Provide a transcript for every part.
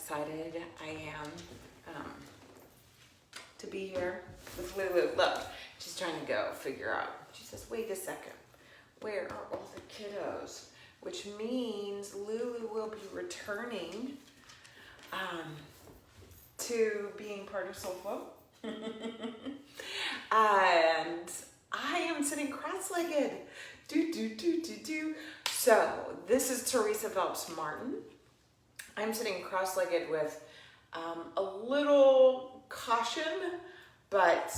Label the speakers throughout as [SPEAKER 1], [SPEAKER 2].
[SPEAKER 1] excited I am to be here with Lulu. Look, she's trying to go figure out. She says, wait a second, where are all the kiddos? Which means Lulu will be returning to being part of Soulflow. And I am sitting cross-legged. So this is Teresa Phelps Martin. I'm sitting cross-legged with a little caution, but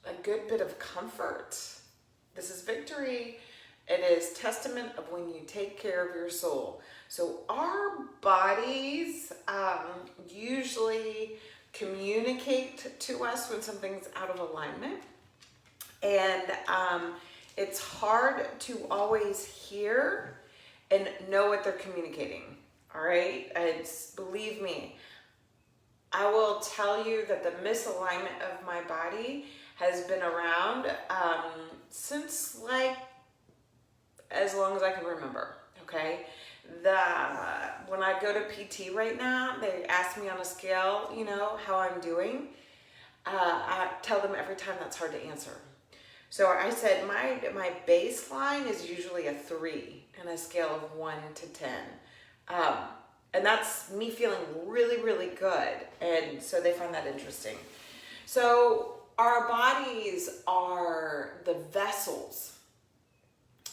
[SPEAKER 1] a good bit of comfort. This is victory. It is testament of when you take care of your soul. So our bodies usually communicate to us when something's out of alignment. And it's hard to always hear and know what they're communicating. All right? Believe me, I will tell you that the misalignment of my body has been around since like as long as I can remember, okay? When I go to PT right now, they ask me on a scale, you know, how I'm doing. I tell them every time that's hard to answer. So I said my baseline is usually a 3 and a scale of 1 to 10. And that's me feeling really, really good. And so they find that interesting. So our bodies are the vessels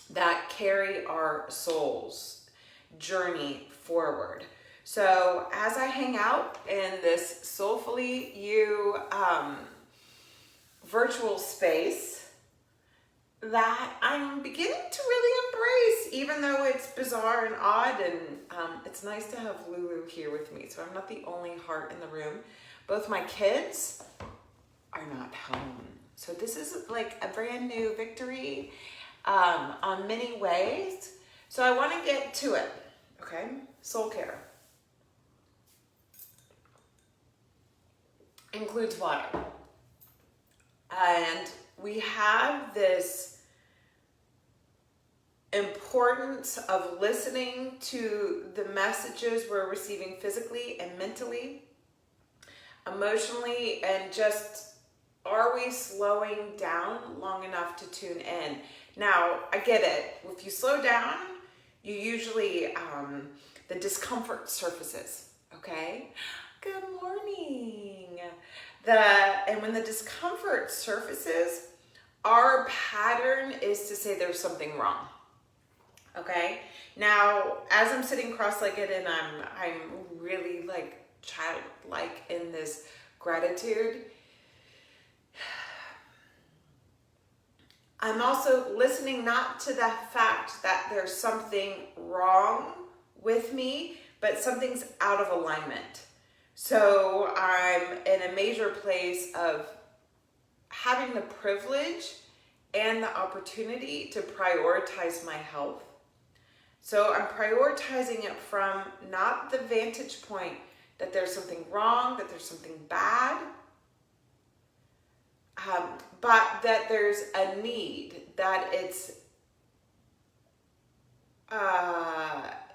[SPEAKER 1] that carry our soul's journey forward. So as I hang out in this Soulfully You virtual space that I'm beginning to really embrace, even though it's bizarre and odd, and it's nice to have Lulu here with me. So I'm not the only heart in the room. Both my kids are not home. So this is like a brand new victory on many ways. So I want to get to it, okay? Soul care includes water. And we have this importance of listening to the messages we're receiving physically and mentally, emotionally, and just, are we slowing down long enough to tune in? Now, I get it. If you slow down, you usually, the discomfort surfaces, okay? Good morning. And when the discomfort surfaces, our pattern is to say there's something wrong, okay? Now, as I'm sitting cross-legged and I'm really like childlike in this gratitude, I'm also listening not to the fact that there's something wrong with me, but something's out of alignment. So I'm in a major place of having the privilege and the opportunity to prioritize my health. So I'm prioritizing it from not the vantage point that there's something wrong, that there's something bad, but that there's a need, that it's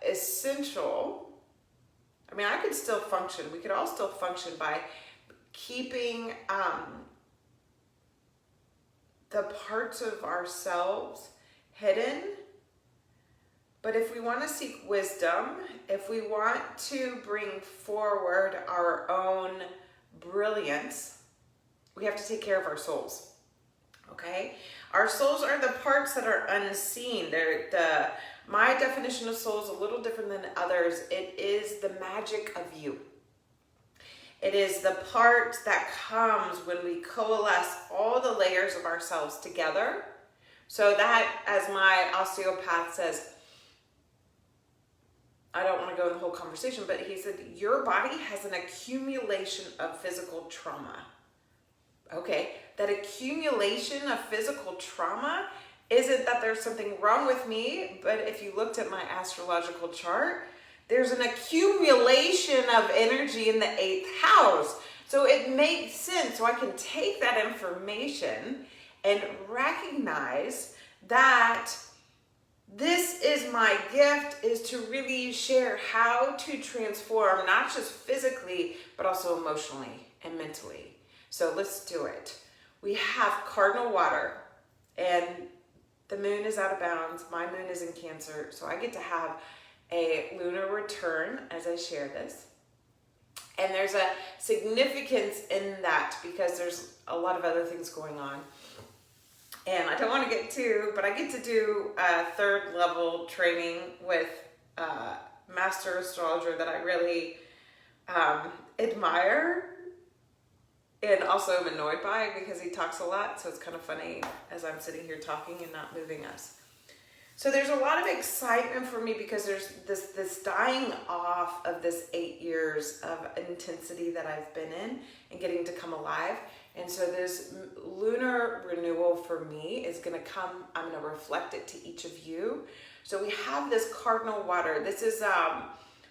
[SPEAKER 1] essential. I mean, I could still function. We could all still function by keeping the parts of ourselves hidden. But if we want to seek wisdom, if we want to bring forward our own brilliance, we have to take care of our souls, okay? Our souls are the parts that are unseen. My definition of soul is a little different than others. It is the magic of you. It is the part that comes when we coalesce all the layers of ourselves together. So that, as my osteopath says, I don't want to go in the whole conversation, but he said, your body has an accumulation of physical trauma. Okay, that accumulation of physical trauma isn't that there's something wrong with me, but if you looked at my astrological chart, there's an accumulation of energy in the 8th house. So it makes sense. So I can take that information and recognize that this is my gift, is to really share how to transform, not just physically, but also emotionally and mentally. So let's do it. We have cardinal water, and the moon is out of bounds. My moon is in Cancer, so I get to have a lunar return as I share this. And there's a significance in that because there's a lot of other things going on. And I don't want to get too, but I get to do a 3rd level training with a master astrologer that I really admire and also am annoyed by because he talks a lot. So it's kind of funny as I'm sitting here talking and not moving us. So there's a lot of excitement for me because there's this dying off of this 8 years of intensity that I've been in and getting to come alive. And so this lunar renewal for me is going to come, I'm going to reflect it to each of you. So we have this cardinal water. This is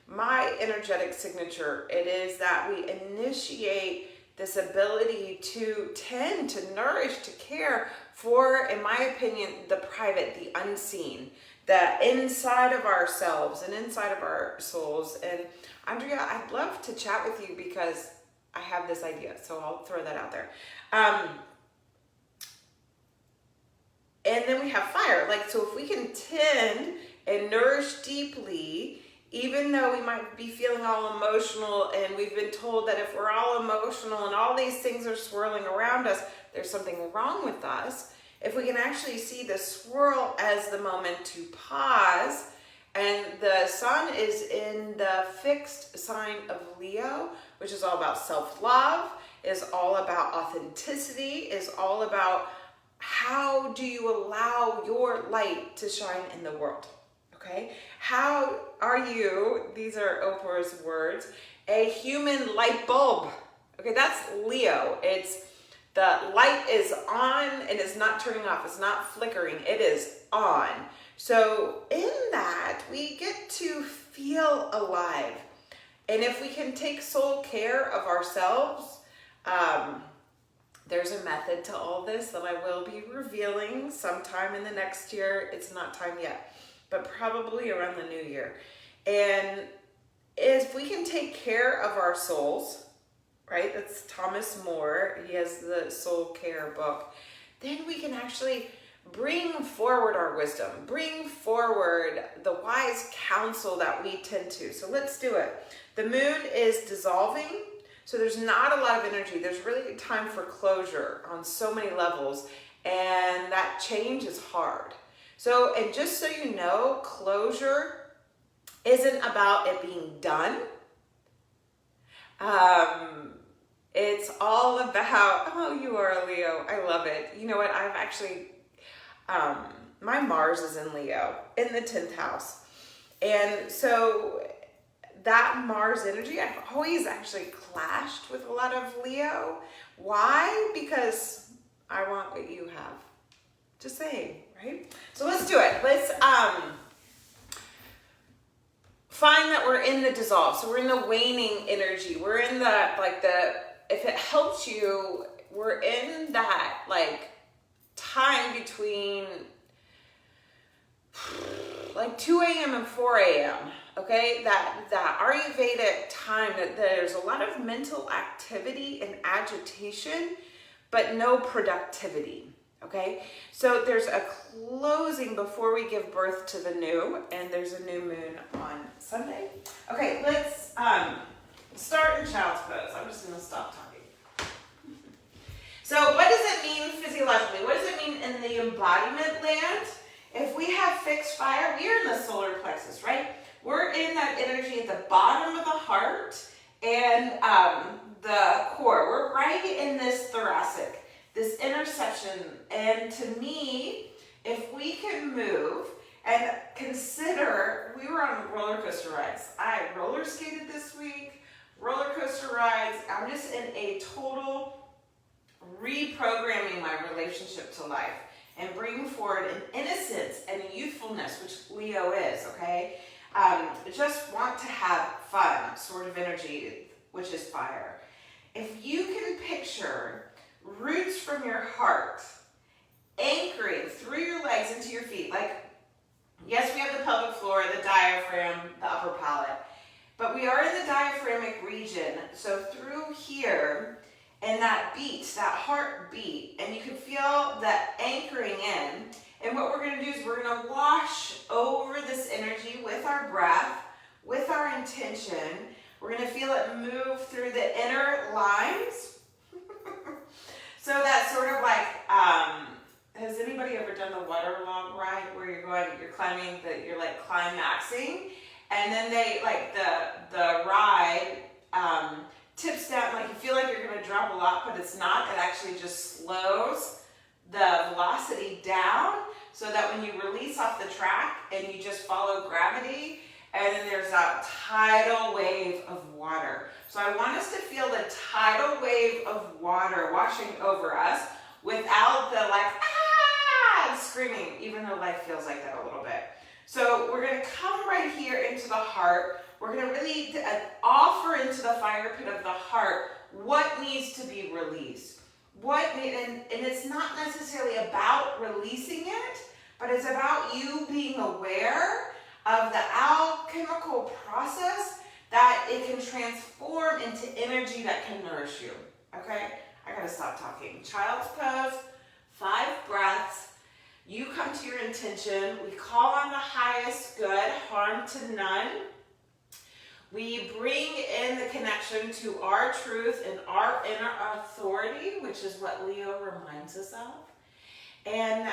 [SPEAKER 1] my energetic signature. It is that we initiate this ability to tend, to nourish, to care for, in my opinion, the private, the unseen, the inside of ourselves and inside of our souls. And Andrea, I'd love to chat with you because I have this idea, so I'll throw that out there. And then we have fire. Like, so if we can tend and nourish deeply, even though we might be feeling all emotional, and we've been told that if we're all emotional and all these things are swirling around us, there's something wrong with us. If we can actually see the swirl as the moment to pause, and the sun is in the fixed sign of Leo, which is all about self-love, is all about authenticity, is all about how do you allow your light to shine in the world, okay? How are you, these are Oprah's words, a human light bulb? Okay, that's Leo. It's the light is on and it's not turning off. It's not flickering. It is on. So in that, we get to feel alive. And if we can take soul care of ourselves, there's a method to all this that I will be revealing sometime in the next year. It's not time yet, but probably around the new year. And if we can take care of our souls, right? That's Thomas More. He has the Soul Care book. Then we can actually bring forward our wisdom, bring forward the wise counsel that we tend to. So let's do it. The moon is dissolving, so there's not a lot of energy. There's really time for closure on so many levels, and that change is hard. So, and just so you know, closure isn't about it being done. It's all about, oh, you are a Leo. I love it. You know what? I've actually, my Mars is in Leo, in the 10th house. And so that Mars energy, I've always actually clashed with a lot of Leo. Why? Because I want what you have. Just saying, right? So let's do it. Let's find that we're in the dissolve. So we're in the waning energy. We're in the, like if it helps you, we're in that like time between like 2 a.m. and 4 a.m. Okay, that Ayurvedic time, that there's a lot of mental activity and agitation, but no productivity. Okay, so there's a closing before we give birth to the new, and there's a new moon on Sunday. Okay, let's start in child's pose. I'm just gonna stop talking. So what does it mean physiologically? What does it mean in the embodiment land? If we have fixed fire, we are in the solar plexus, right? We're in that energy at the bottom of the heart and the core. We're right in this thoracic, this intersection. And to me, if we can move and consider, we were on roller coaster rides. I roller skated this week, roller coaster rides. I'm just in a total reprogramming my relationship to life and bringing forward an innocence and a youthfulness, which Leo is, okay? Just want to have fun sort of energy, which is fire. If you can picture roots from your heart anchoring through your legs into your feet, like Yes, we have the pelvic floor, the diaphragm, the upper palate, but we are in the diaphragmic region. So through here, and that beat, that heartbeat, and you can feel that anchoring in. And what we're going to do is we're going to wash over this energy with our breath, with our intention. We're going to feel it move through the inner lines. So that's sort of like, has anybody ever done the waterlog ride where you're climbing, you're like climaxing, and then they, like the ride tips down, like you feel like you're going to drop a lot, but it's not. It actually just slows the velocity down so that when you release off the track and you just follow gravity, and then there's that tidal wave of water. So I want us to feel the tidal wave of water washing over us without the like, screaming, even though life feels like that a little bit. So we're going to come right here into the heart. We're going to really offer into the fire pit of the heart what needs to be released. And it's not necessarily about releasing it, but it's about you being aware of the alchemical process that it can transform into energy that can nourish you. Okay? I gotta stop talking. Child's pose, 5 breaths. You come to your intention. We call on the highest good, harm to none. We bring in the connection to our truth and our inner authority, which is what Leo reminds us of. And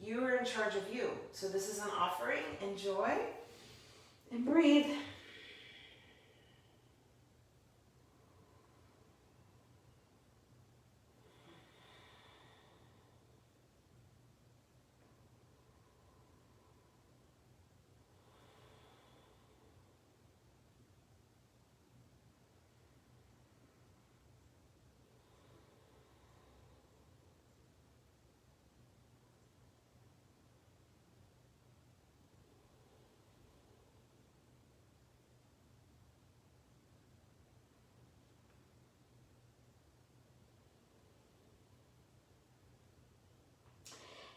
[SPEAKER 1] you are in charge of you. So this is an offering. Enjoy and breathe.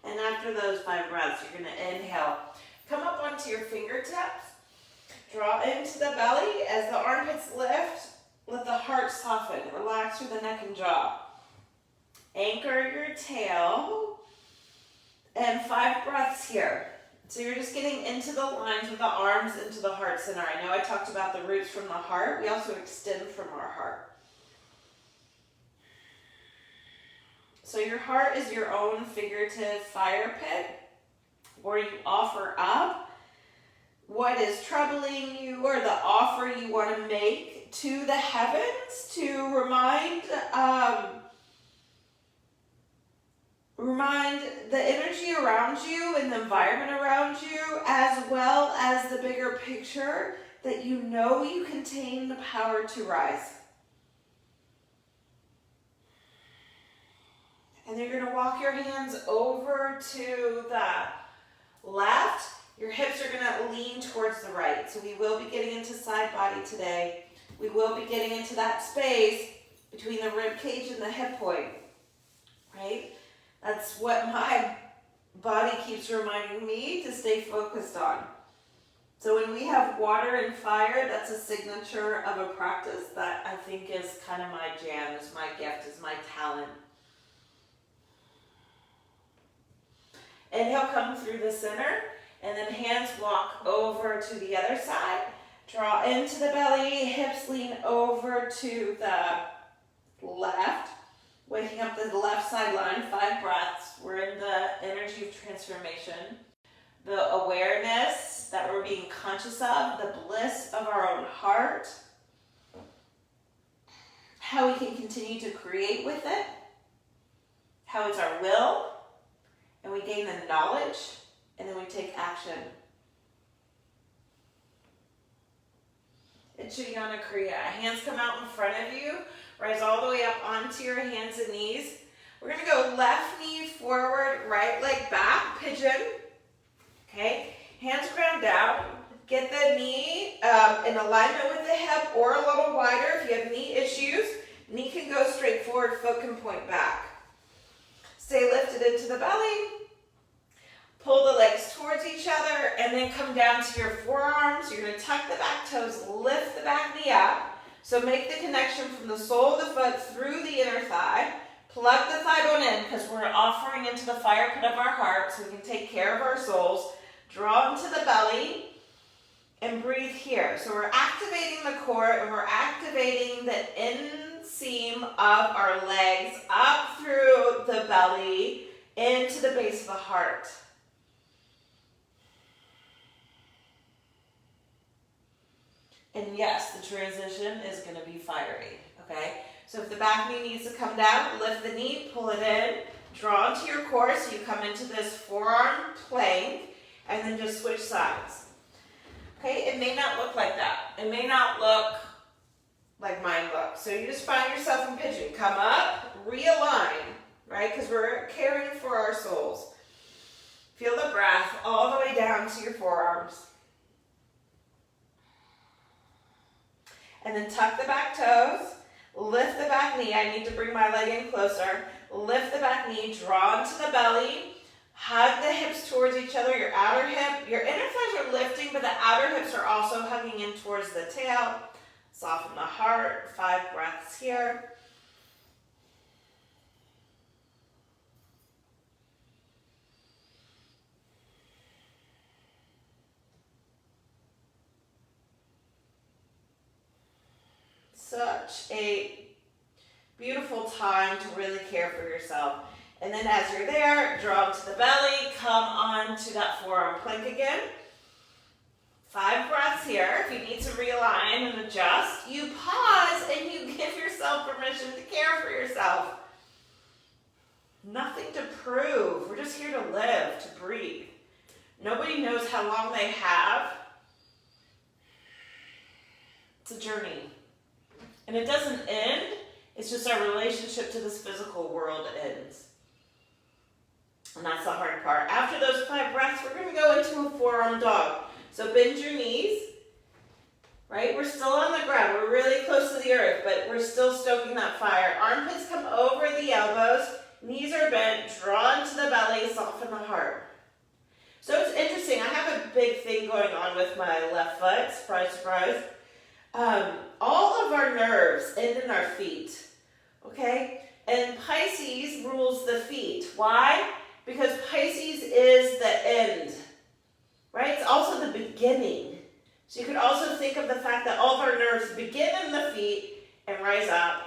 [SPEAKER 1] And after those 5 breaths, you're going to inhale. Come up onto your fingertips. Draw into the belly. As the armpits lift, let the heart soften. Relax through the neck and jaw. Anchor your tail. And 5 breaths here. So you're just getting into the lines with the arms into the heart center. I know I talked about the roots from the heart. We also extend from our heart. So your heart is your own figurative fire pit, where you offer up what is troubling you or the offer you want to make to the heavens to remind the energy around you and the environment around you, as well as the bigger picture, that you know you contain the power to rise. And then you're going to walk your hands over to the left. Your hips are going to lean towards the right. So we will be getting into side body today. We will be getting into that space between the rib cage and the hip point, right? That's what my body keeps reminding me to stay focused on. So when we have water and fire, that's a signature of a practice that I think is kind of my jam, is my gift, is my talent. Inhale, come through the center, and then hands walk over to the other side. Draw into the belly, hips lean over to the left. Waking up the left sideline, 5 breaths. We're in the energy of transformation. The awareness that we're being conscious of, the bliss of our own heart. How we can continue to create with it. How it's our will. And we gain the knowledge, and then we take action. Ichayana Kriya. Hands come out in front of you. Rise all the way up onto your hands and knees. We're going to go left knee forward, right leg back, pigeon. Okay, hands ground down. Get the knee in alignment with the hip or a little wider if you have knee issues. Knee can go straight forward, foot can point back. Stay lifted into the belly. Pull the legs towards and then come down to your forearms. You're gonna tuck the back toes, lift the back knee up. So make the connection from the sole of the foot through the inner thigh. Plug the thigh bone in because we're offering into the fire pit of our heart so we can take care of our souls. Draw into the belly and breathe here. So we're activating the core and we're activating the inseam of our legs up through the belly into the base of the heart. And yes, the transition is going to be fiery, okay? So if the back knee needs to come down, lift the knee, pull it in, draw into your core so you come into this forearm plank, and then just switch sides. Okay, it may not look like that. It may not look like mine looks. So you just find yourself in pigeon. Come up, realign, right? Because we're caring for our souls. Feel the breath all the way down to your forearms. And then tuck the back toes, lift the back knee. I need to bring my leg in closer. Lift the back knee, draw into the belly, hug the hips towards each other, your outer hip. Your inner thighs are lifting, but the outer hips are also hugging in towards the tail. Soften the heart, 5 breaths here. Such a beautiful time to really care for yourself. And then as you're there, draw to the belly, come on to that forearm plank again. 5 breaths here. If you need to realign and adjust, you pause and you give yourself permission to care for yourself. Nothing to prove. We're just here to live, to breathe. Nobody knows how long they have. It's a journey. And it doesn't end, it's just our relationship to this physical world ends. And that's the hard part. After those 5 breaths, we're going to go into a forearm dog. So bend your knees, right? We're still on the ground. We're really close to the earth, but we're still stoking that fire. Armpits come over the elbows, knees are bent, draw into the belly, soften the heart. So it's interesting. I have a big thing going on with my left foot. Surprise, surprise. All of our nerves end in our feet, okay? And Pisces rules the feet. Why? Because Pisces is the end, right? It's also the beginning. So you could also think of the fact that all of our nerves begin in the feet and rise up,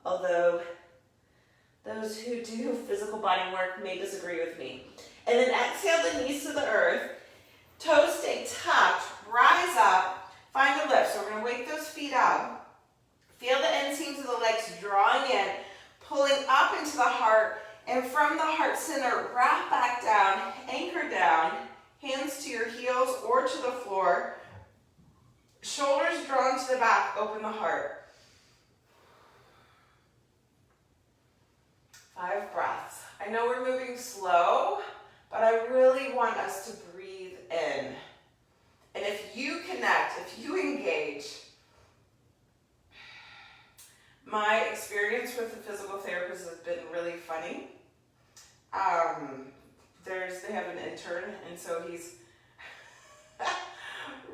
[SPEAKER 1] although those who do physical body work may disagree with me. And then exhale the knees to the earth, toes stay tucked, rise up, find a lift. So we're going to wake those feet up. Feel the inseams of the legs drawing in, pulling up into the heart, and from the heart center, wrap back down, anchor down, hands to your heels or to the floor, shoulders drawn to the back, open the heart. 5 breaths. I know we're moving slow, but I really want us to breathe in. And if you connect, if you engage, my experience with the physical therapist has been really funny. They have an intern, and so he's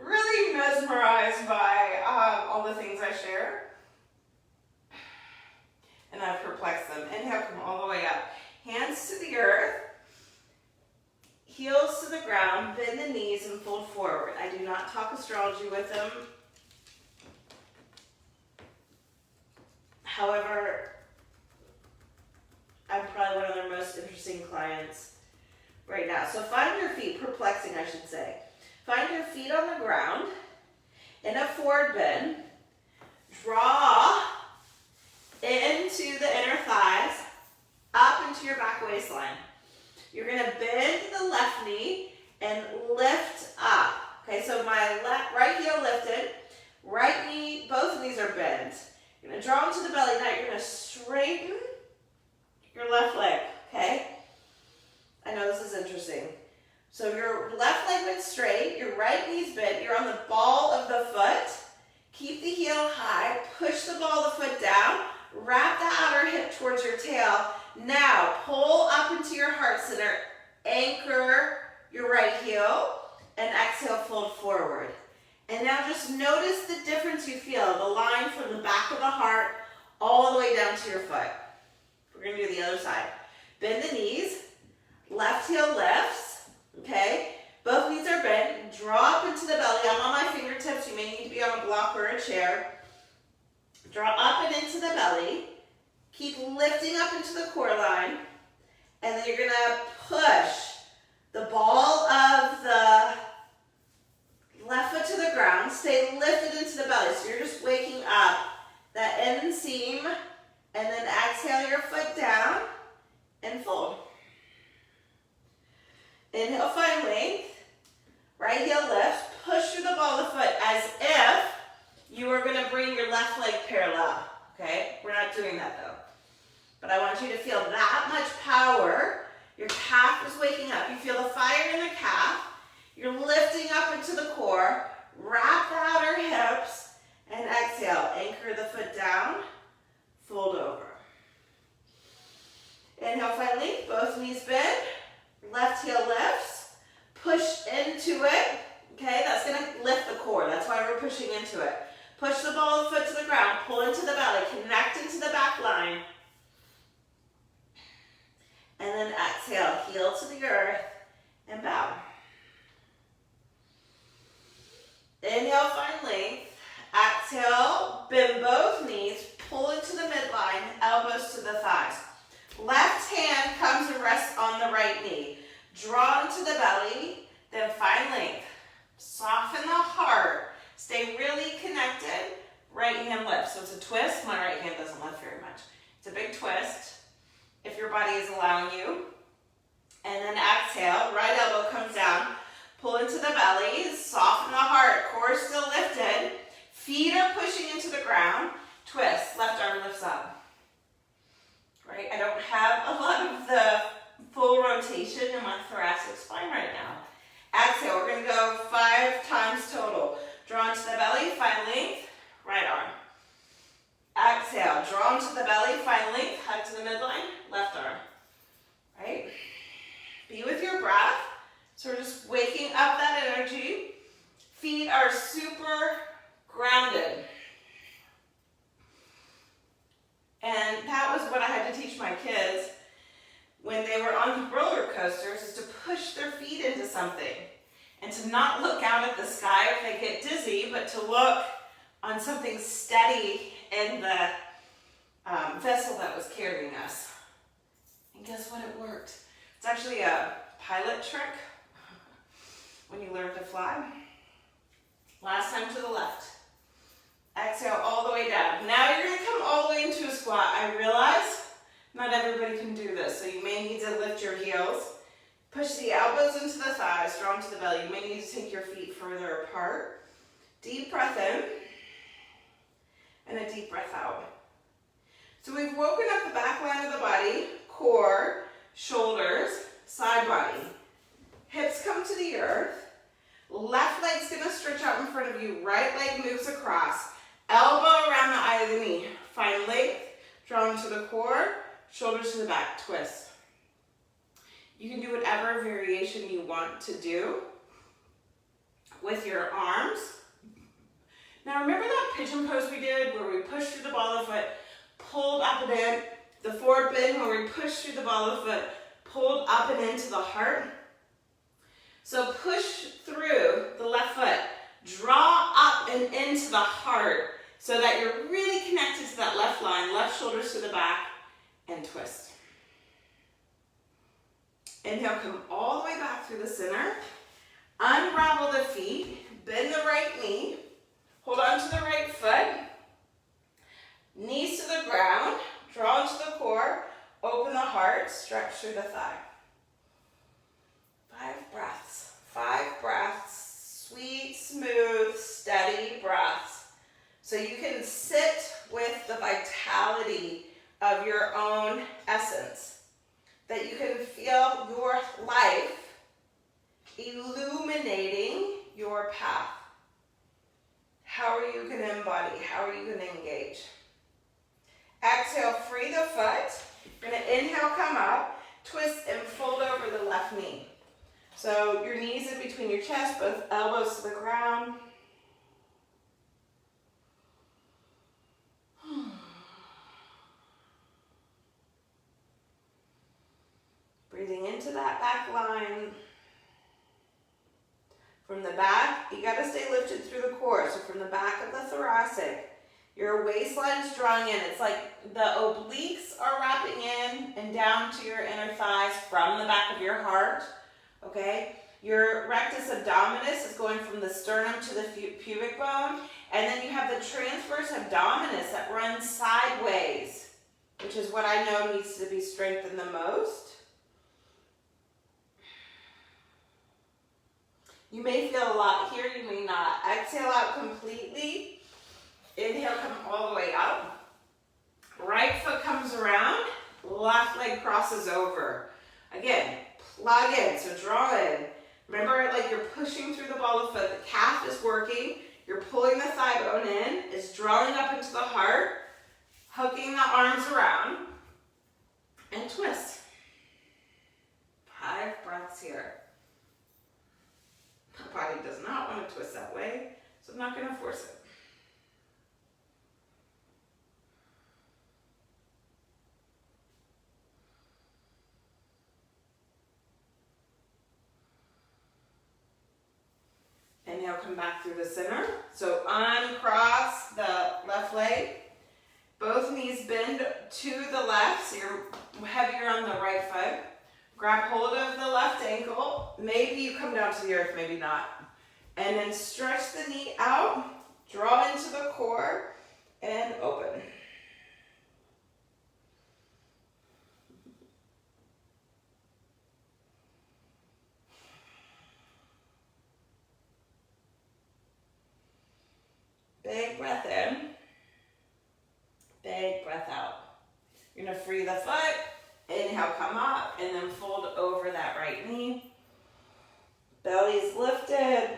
[SPEAKER 1] really mesmerized by all the things I share. And I've perplexed them. Inhale, come all the way up. Hands to the earth. Heels to the ground, bend the knees and fold forward. I do not talk astrology with them. However, I'm probably one of their most interesting clients right now. So find your feet, perplexing I should say. Find your feet on the ground in a forward bend. Draw into the inner thighs, up into your back waistline. You're going to bend the left knee and lift up. Okay, so my right heel lifted, right knee, both knees are bent. You're going to draw into the belly. Now you're going to straighten your left leg, okay? I know this is interesting. So your left leg went straight, your right knee's bent, you're on the ball of the foot. Keep the heel high, push the ball of the foot down, wrap the outer hip towards your tail. Now, pull up into your heart center, anchor your right heel,
[SPEAKER 2] and exhale, fold forward. And now just notice the difference you feel, the line from the back of the heart all the way down to your foot. We're gonna do the other side. Bend the knees, left heel lifts, okay? Both knees are bent, draw up into the belly. I'm on my fingertips, you may need to be on a block or a chair. Draw up and into the belly. Keep lifting up into the core line. And then you're gonna push the ball of the left foot to the ground. Stay lifted into the belly. So you're just waking up that inseam. And then exhale your foot down and fold. Inhale, find length. Right heel lifts. Push through the ball of the foot as if you are going to bring your left leg parallel. Okay? We're not doing that though. But I want you to feel that much power. Your calf is waking up. You feel the fire in the calf. You're lifting up into the core. Wrap the outer hips and exhale. Anchor the foot down. Fold over. Inhale, find length. Both knees bend. Left heel lifts. Push into it. Okay, that's going to lift the core. That's why we're pushing into it. Push the ball of the foot to the ground. Pull into the belly. Connect into the back line. And then exhale. Heel to the earth and bow. Inhale, find length. Exhale, bend both knees. Pull into the midline. Elbows to the thighs. Left hand comes and rests on the right knee. Draw into the belly. Then find length. Soften the heart. Stay really connected. Right hand lifts. So it's a twist. My right hand doesn't lift very much. It's a big twist if your body is allowing you. And then exhale. Right elbow comes down. Pull into the belly. Soften the heart. Core still lifted. Feet are pushing into the ground. Twist. Left arm lifts up. Right? I don't have a lot of the full rotation in my thoracic spine right now. Exhale. We're going to go 5 times total. Draw into the belly. Find length. Right arm. Exhale. Draw into the belly. Find length. Hug to the midline. Left arm. Right? Be with your breath. So we're just waking up that energy. Feet are super grounded. And that was what I had to teach my kids when they were on the roller coasters, is to push their feet into something and to not look out at the sky if they get dizzy, but to look on something steady in the vessel that was carrying us. And guess what? It worked. It's actually a pilot trick when you learn to fly. Last time to the left. Exhale all the way down. Now you're going to come all the way into a squat. I realize not everybody can do this, so you may need to lift your heels. Push the elbows into the thighs, draw into the belly. You may need to take your feet further apart. Deep breath in and a deep breath out. So we've woken up the back line of the body, core, shoulders, side body. Hips come to the earth. Left leg's going to stretch out in front of you. Right leg moves across. Elbow around the eye of the knee. Find length. Draw into the core. Shoulders to the back. Twist. You can do whatever variation you want to do with your arms. Now remember that pigeon pose we did where we pushed through the ball of the foot, pulled up and in. The forward bend where we pushed through the ball of the foot, pulled up and into the heart. So push through the left foot, draw up and into the heart so that you're really connected to that left line, left shoulders to the back, and twist. Inhale, come all the way back through the center. Unravel the feet, bend the right knee, hold on to the right foot, knees to the ground, draw into the core, open the heart, stretch through the thigh. 5 breaths. 5 breaths. Sweet, smooth, steady breaths. So you can sit with the vitality of your own essence. That you can feel your life illuminating your path. How are you going to embody? How are you going to engage? Exhale, free the foot. You're going to inhale, come up, twist and fold over the left knee. So your knees in between your chest, both elbows to the ground. Breathing into that back line. From the back, you got to stay lifted through the core. So from the back of the thoracic, your waistline is drawing in. It's like the obliques are wrapping in and down to your inner thighs from the back of your heart. Okay? Your rectus abdominis is going from the sternum to the pubic bone. And then you have the transverse abdominis that runs sideways, which is what I know needs to be strengthened the most. You may feel a lot here, you may not. Exhale out completely. Inhale, come all the way up. Right foot comes around, left leg crosses over. Again, plug in, so draw in. Remember, like you're pushing through the ball of foot. The calf is working. You're pulling the thigh bone in. It's drawing up into the heart. Hooking the arms around. And twist. 5 breaths here. My body does not want to twist that way, so I'm not going to force it. Inhale, come back through the center. So uncross the left leg. Both knees bend to the left, so you're heavier on the right foot. Grab hold of the left ankle. Maybe you come down to the earth, maybe not. And then stretch the knee out. Draw into the core and open. Big breath in. Big breath out. You're going to free the foot. Inhale, come up, and then fold over that right knee. Belly's lifted.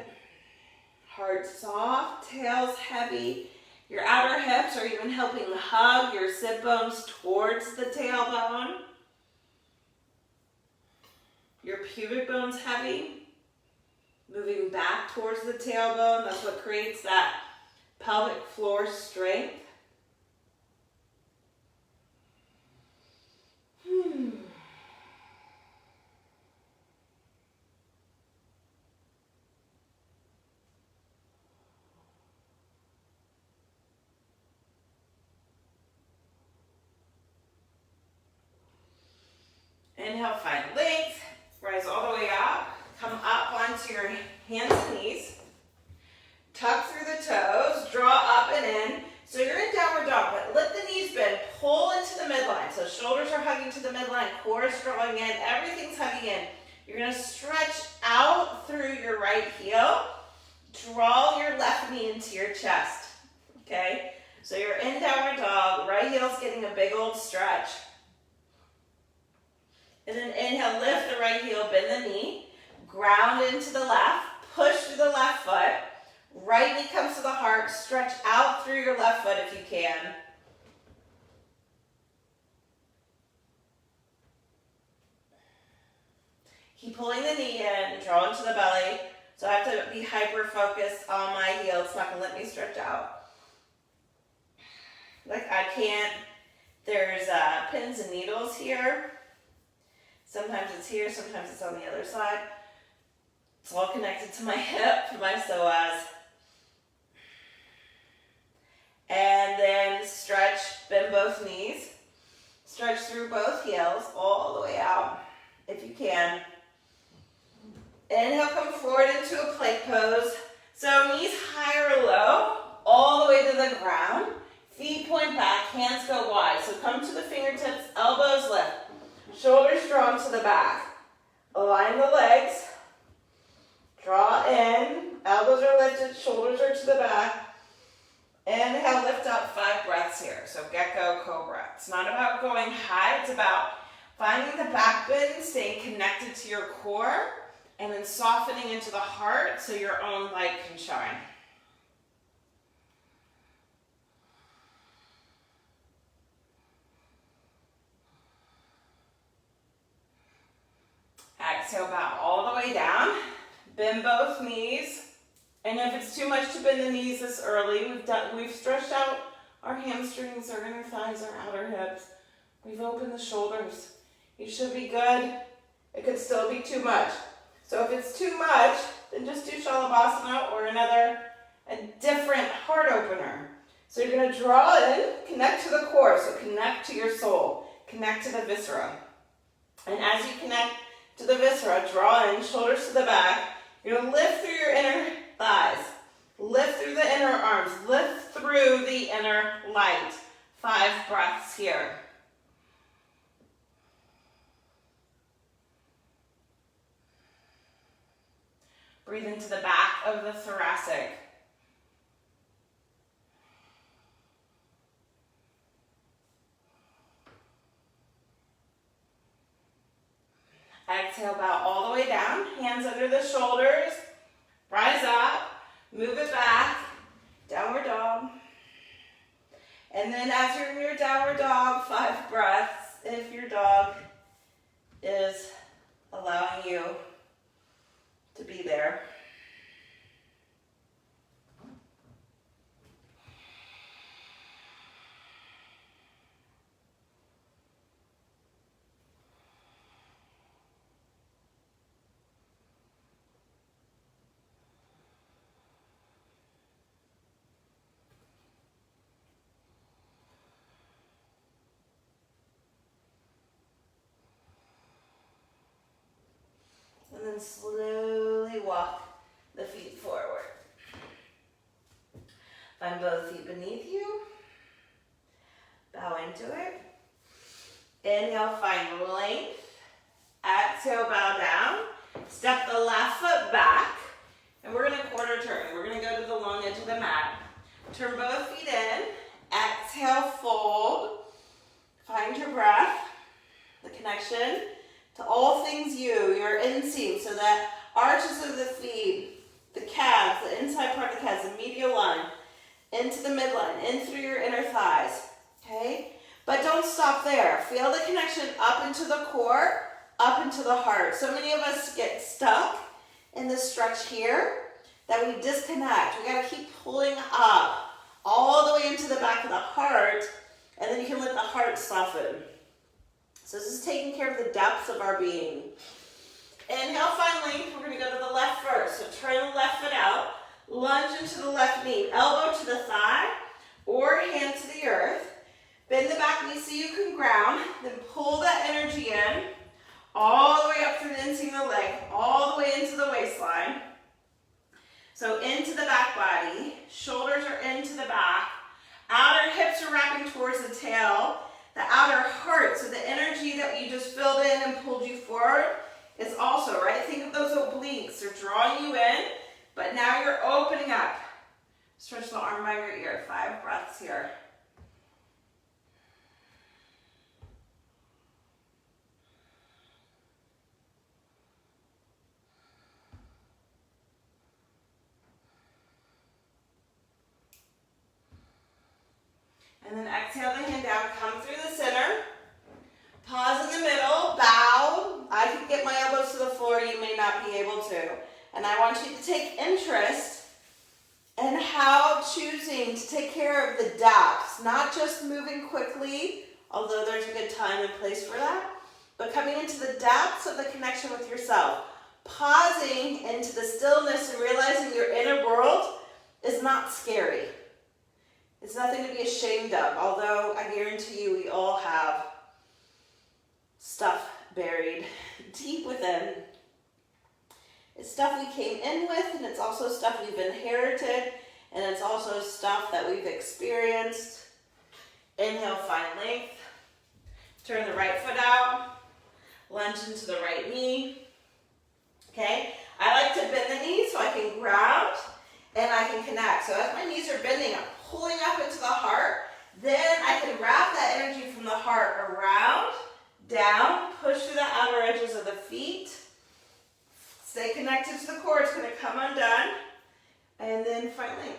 [SPEAKER 2] Heart soft. Tail's heavy. Your outer hips are even helping hug your sit bones towards the tailbone. Your pubic bone's heavy. Moving back towards the tailbone. That's what creates that pelvic floor strength. Inhale, find length. Rise all the way up. Come up onto your hands and knees. Tuck through the toes. Draw up and in. So you're in downward dog, but let the knees bend. Pull into the midline. So shoulders are hugging to the midline. Core is drawing in. Everything's hugging in. You're going to stretch out through your right heel. Draw your left knee into your chest. Okay? So you're in downward dog. Right heel's getting a big old stretch. And then inhale, lift the right heel, bend the knee. Ground into the left. Push through the left foot. Right knee comes to the heart. Stretch out through your left foot if you can. Keep pulling the knee in. Draw into the belly. So I have to be hyper-focused on my heel. It's not going to let me stretch out. Like I can't. There's pins and needles here. Sometimes it's here. Sometimes it's on the other side. It's all connected to my hip, my psoas. And then stretch, bend both knees. Stretch through both heels all the way out if you can. Inhale, come forward into a plank pose. So knees high or low, all the way to the ground. Feet point back, hands go wide. So come to the fingertips, elbows lift. Shoulders drawn to the back. Align the legs. Draw in. Elbows are lifted, shoulders are to the back. Inhale, lift up, 5 breaths here. So gecko, cobra. It's not about going high. It's about finding the back bend, staying connected to your core, and then softening into the heart so your own light can shine. exhale, bow all the way down. Bend both knees. And if it's too much to bend the knees this early, we've stretched out our hamstrings, our inner thighs, our outer hips. We've opened the shoulders. You should be good. It could still be too much. So if it's too much, then just do Shalabhasana or a different heart opener. So you're going to draw in, connect to the core, so connect to your soul, connect to the viscera. And as you connect to the viscera, draw in, shoulders to the back. You're going to lift through your inner thighs, lift through the inner arms, lift through the inner light. 5 breaths here. Breathe into the back of the thoracic. Exhale, bow all the way down, hands under the shoulders, rise up, move it back, downward dog. And then as you're in your downward dog, 5 breaths, if your dog is allowing you to be there. And then slowly walk the feet forward. Find both feet beneath you. Bow into it. Inhale, find length. Exhale, bow down. Step the left foot back. And we're going to quarter turn. We're going to go to the long edge of the mat. Turn both feet in. Exhale, fold. Find your breath. The connection to all things your inseams, so that arches of the feet, the calves, the inside part of the calves, the medial line, into the midline, in through your inner thighs, okay? But don't stop there. Feel the connection up into the core, up into the heart. So many of us get stuck in this stretch here that we disconnect. We gotta keep pulling up all the way into the back of the heart, and then you can let the heart soften. So this is taking care of the depths of our being. Inhale, find length. We're going to go to the left first. So turn the left foot out. Lunge into the left knee. Elbow to the thigh or hand to the earth. Bend the back knee so you can ground. Then pull that energy in all the way up through the inseam of the leg, all the way into the waistline. So into the back body. Shoulders are into the back. Outer hips are wrapping towards the tail. The outer heart, so the energy that you just filled in and pulled you forward is also, right? Think of those obliques. They're drawing you in, but now you're opening up. Stretch the arm by your ear. 5 breaths here. And then exhale the hand down, come through the center. Pause in the middle, bow. I can get my elbows to the floor, you may not be able to. And I want you to take interest in how choosing to take care of the depths, not just moving quickly, although there's a good time and place for that, but coming into the depths of the connection with yourself. Pausing into the stillness and realizing your inner world is not scary. It's nothing to be ashamed of, although I guarantee you we all have stuff buried deep within. It's stuff we came in with, and it's also stuff we've inherited, and it's also stuff that we've experienced. Inhale, find length. Turn the right foot out. Lunge into the right knee. Okay? I like to bend the knees so I can ground and I can connect. So as my knees are bending, I'm pulling up into the heart. Then I can wrap that energy from the heart around, down, push through the outer edges of the feet. Stay connected to the core. It's going to come undone. And then find length.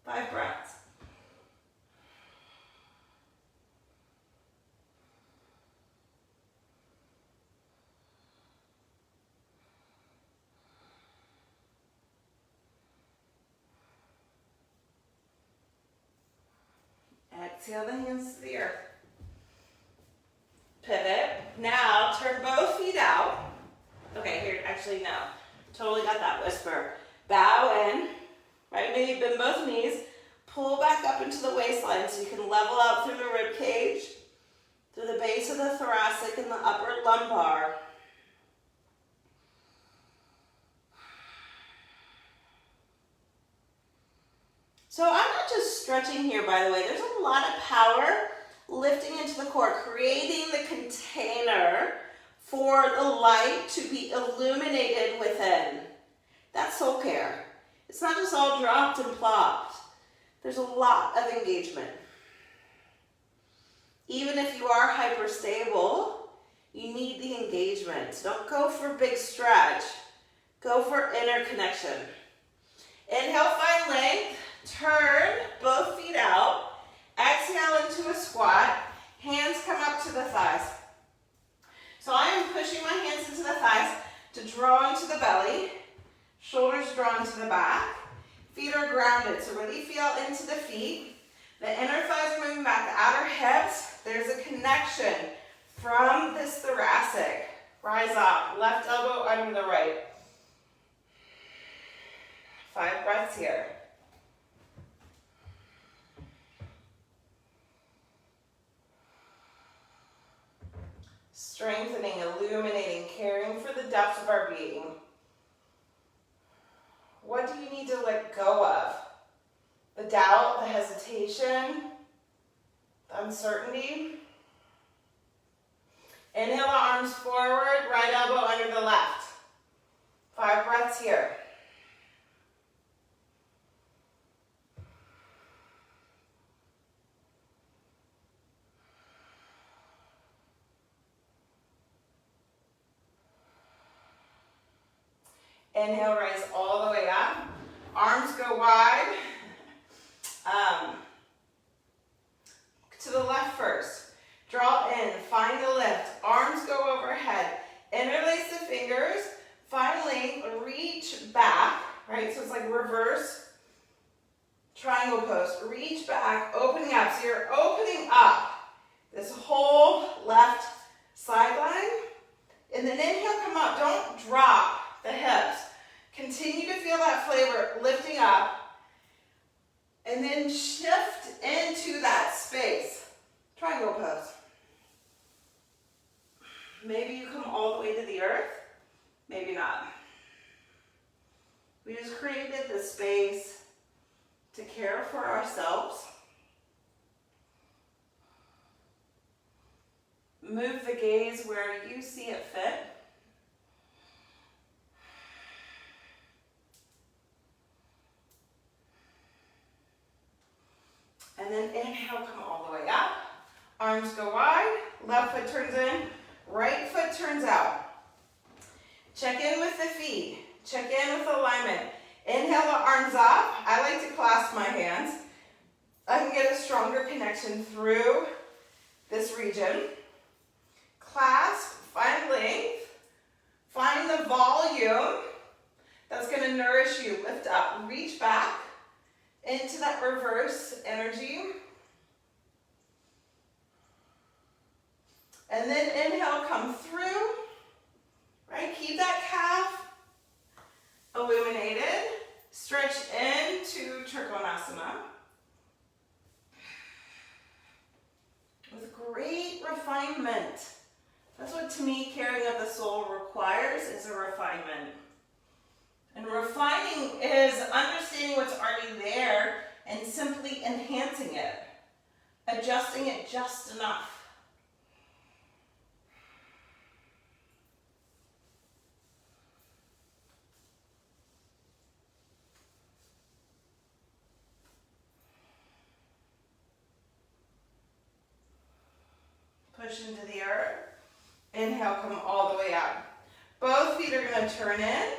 [SPEAKER 2] 5 breaths. Exhale the hands to the earth. Pivot. Now turn both feet out. Okay, here, actually no. Totally got that whisper. Bow in. Right, maybe bend both knees. Pull back up into the waistline so you can level out through the rib cage, through the base of the thoracic and the upper lumbar. So I'm not just stretching here, by the way. There's a lot of power lifting into the core, creating the container for the light to be illuminated within. That's soul care. It's not just all dropped and plopped. There's a lot of engagement. Even if you are hyperstable, you need the engagement. Don't go for big stretch. Go for inner connection. Inhale, find length. Turn both feet out. Exhale into a squat. Hands come up to the thighs. So I am pushing my hands into the thighs to draw into the belly. Shoulders drawn to the back. Feet are grounded, so really feel into the feet. The inner thighs are moving back, the outer hips. There's a connection from this thoracic. Rise up, left elbow under the right. 5 breaths here. Strengthening, illuminating, caring for the depths of our being. What do you need to let go of? The doubt, the hesitation, the uncertainty. Inhale the arms forward, right elbow under the left. 5 breaths here. Inhale, rise all the way up. Arms go wide. To the left first. Draw in, find the lift. Arms go overhead. Interlace the fingers. Finally, reach back, right? So it's like reverse triangle pose. Reach back, opening up. So you're opening up this whole left sideline. And then inhale, come up. Don't drop the hips. Continue to feel that flavor lifting up. And then shift into that space. Triangle pose. Maybe you come all the way to the earth. Maybe not. We just created the space to care for ourselves. Move the gaze where you see it fit. And then inhale, come all the way up. Arms go wide, left foot turns in, right foot turns out. Check in with the feet. Check in with alignment. Inhale the arms up. I like to clasp my hands. I can get a stronger connection through this region. Clasp, find length, find the volume that's going to nourish you. Lift up, reach back into that reverse energy. And then inhale, come through, right? Keep that calf illuminated. Stretch into Trikonasana. With great refinement. That's what, to me, caring of the soul requires, is a refinement. And refining is understanding what's already there and simply enhancing it, adjusting it just enough. Push into the earth. Inhale, come all the way up. Both feet are going to turn in.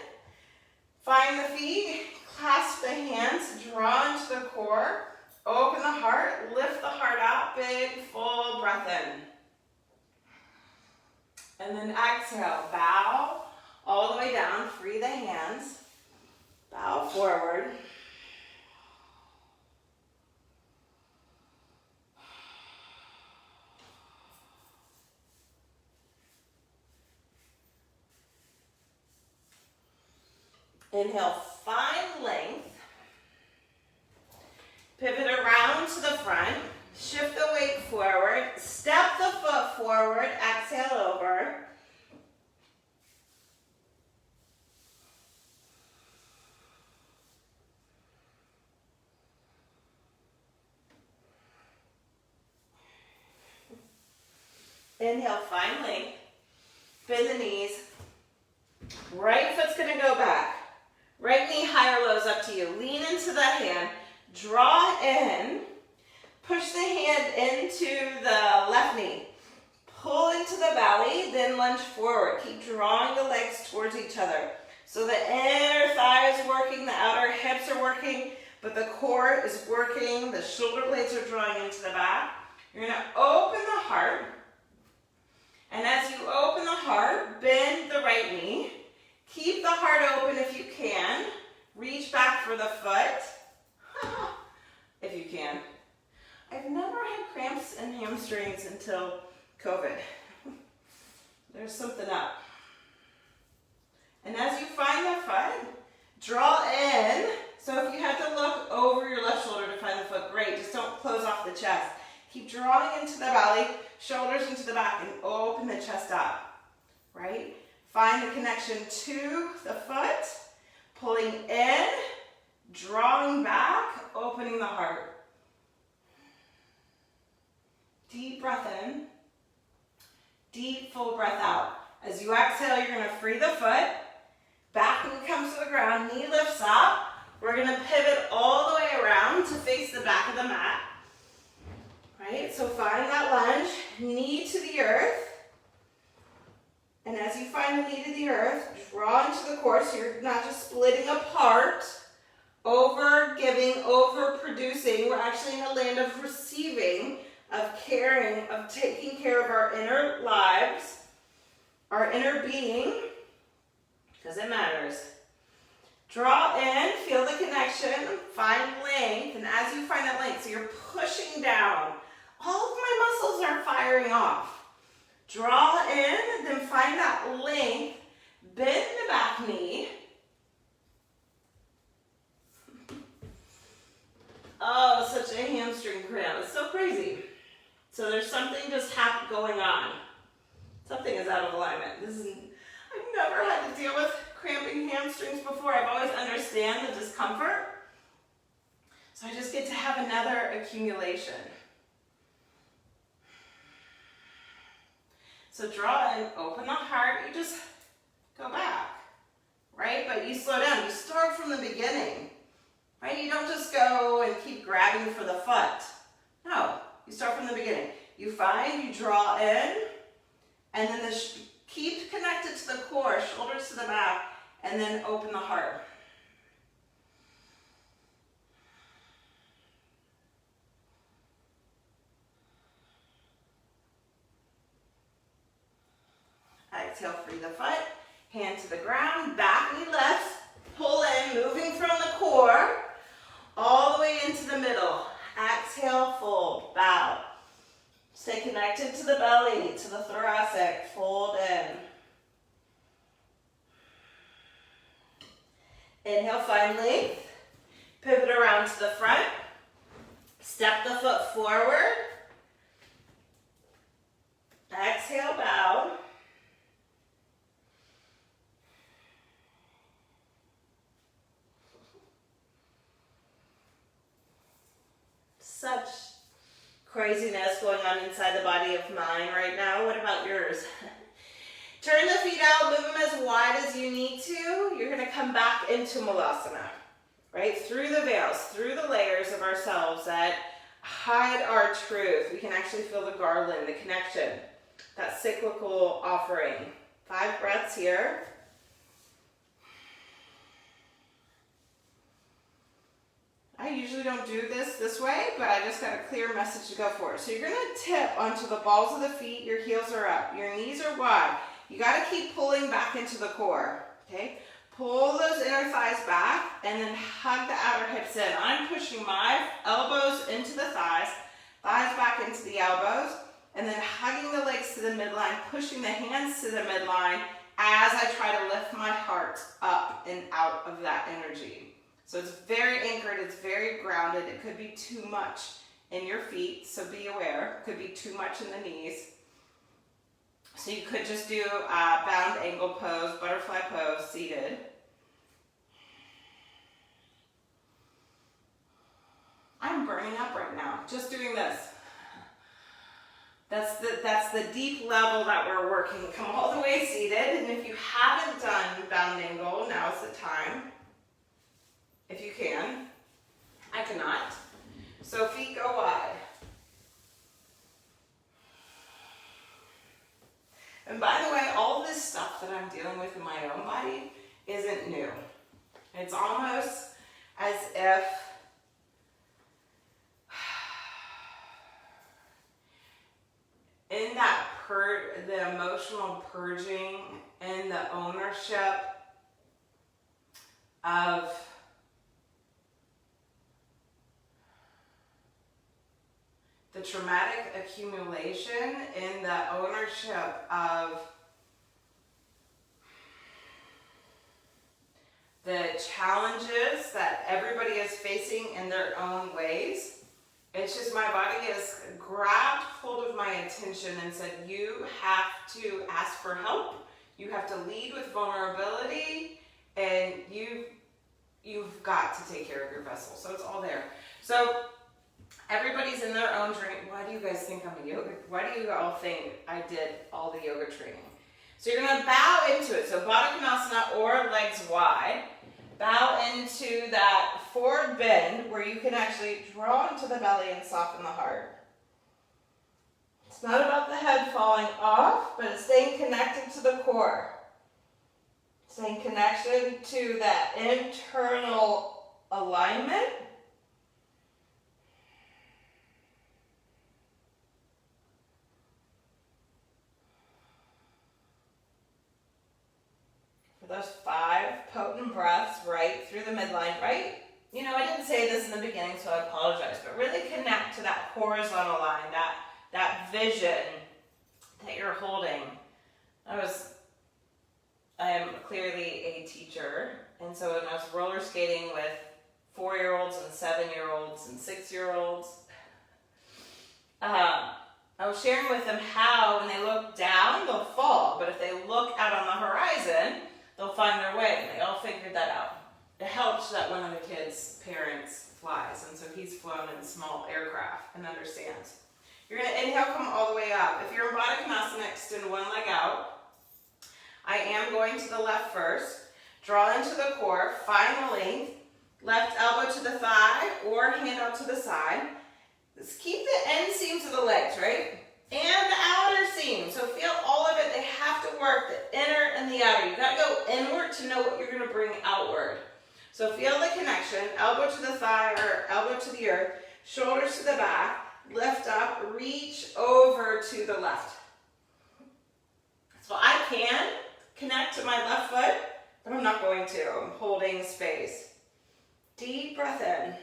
[SPEAKER 2] Find the feet, clasp the hands, draw into the core, open the heart, lift the heart out, big, full breath in. And then exhale, bow all the way down, free the hands, bow forward. Inhale, find length. Pivot around to the front. Shift the weight forward. Step the foot forward. Exhale over. Inhale, find length. Bend the knees. Right foot's gonna go back. Right knee high or low is up to you. Lean into the hand. Draw in. Push the hand into the left knee. Pull into the belly, then lunge forward. Keep drawing the legs towards each other. So the inner thigh is working, the outer hips are working, but the core is working. The shoulder blades are drawing into the back. You're gonna open the heart. And as you open the heart, bend the right knee. Keep the heart open if you can. Reach back for the foot, if you can. I've never had cramps in hamstrings until COVID. There's something up. And as you find the foot, draw in. So if you had to look over your left shoulder to find the foot, great. Just don't close off the chest. Keep drawing into the belly, shoulders into the back, and open the chest up, right? Find the connection to the foot, pulling in, drawing back, opening the heart. Deep breath in, deep full breath out. As you exhale, you're gonna free the foot, back knee comes to the ground, knee lifts up. We're gonna pivot all the way around to face the back of the mat. Right, so find that lunge, knee to the earth. And as you find the knee to the earth, draw into the core so you're not just splitting apart, over giving, over producing. We're actually in a land of receiving, of caring, of taking care of our inner lives, our inner being, because it matters. Draw in, feel the connection, find length, and as you find that length, so you're pushing down, all of my muscles are firing off. Draw in, then find that length, bend the back knee. Oh, such a hamstring cramp, it's so crazy. So there's something just going on. Something is out of alignment. I've never had to deal with cramping hamstrings before. I've always understand the discomfort. So I just get to have another accumulation. So draw in, open the heart, you just go back, right? But you slow down, you start from the beginning, right? You don't just go and keep grabbing for the foot. No, you start from the beginning. You find, you draw in, and then keep connected to the core, shoulders to the back, and then open the heart. Exhale, free the foot, hand to the ground, back knee lifts, pull in, moving from the core, all the way into the middle. Exhale, fold, bow. Stay connected to the belly, to the thoracic, fold in. Inhale, find length, pivot around to the front, step the foot forward, exhale, bow. Such craziness going on inside the body of mine right now. What about yours? Turn the feet out, move them as wide as you need to. You're gonna come back into Malasana, right? Through the veils, through the layers of ourselves that hide our truth. We can actually feel the garland, the connection, that cyclical offering. 5 breaths here. I usually don't do this way, but I just got a clear message to go for it. So you're gonna tip onto the balls of the feet, your heels are up, your knees are wide. You gotta keep pulling back into the core, okay? Pull those inner thighs back and then hug the outer hips in. I'm pushing my elbows into the thighs back into the elbows, and then hugging the legs to the midline, pushing the hands to the midline, as I try to lift my heart up and out of that energy. So it's very anchored, it's very grounded. It could be too much in your feet, so be aware. It could be too much in the knees. So you could just do a bound angle pose, butterfly pose, seated. I'm burning up right now, just doing this. That's the deep level that we're working. Come all the way seated, and if you haven't done bound angle, now's the time. If you can. I cannot. So feet go wide. And by the way, all this stuff that I'm dealing with in my own body isn't new. It's almost as if in that the emotional purging and the ownership of the traumatic accumulation, in the ownership of the challenges that everybody is facing in their own ways. It's just my body has grabbed hold of my attention and said, you have to ask for help. You have to lead with vulnerability, and you've got to take care of your vessel. So it's all there. So everybody's in their own journey. Why do you guys think I'm a yoga? Why do you all think I did all the yoga training? So you're going to bow into it. So Baddha Konasana, or legs wide. Bow into that forward bend where you can actually draw into the belly and soften the heart. It's not about the head falling off, but it's staying connected to the core. Staying connected to that internal alignment. Those 5 potent breaths right through the midline, right? You know, I didn't say this in the beginning, so I apologize, but really connect to that horizontal line, that vision that you're holding. I am clearly a teacher, and so when I was roller skating with 4-year-olds and 7-year-olds and 6-year-olds, I was sharing with them how when they look down, they'll fall, but if they look out on the horizon, they'll find their way, and they all figured that out. It helps that one of the kids' parents flies, and so he's flown in small aircraft and understands. You're going to inhale, come all the way up. If you're in Baddha Konasana, extend one leg out. I am going to the left first. Draw into the core, find the length. Left elbow to the thigh or hand out to the side. Just keep the inseams of the legs, right? And the outer seam. So feel all of it. They have to work, the inner and the outer. You got to go inward to know what you're going to bring outward. So feel the connection. Elbow to the thigh or elbow to the earth. Shoulders to the back. Lift up. Reach over to the left. So I can connect to my left foot, but I'm not going to. I'm holding space. Deep breath in.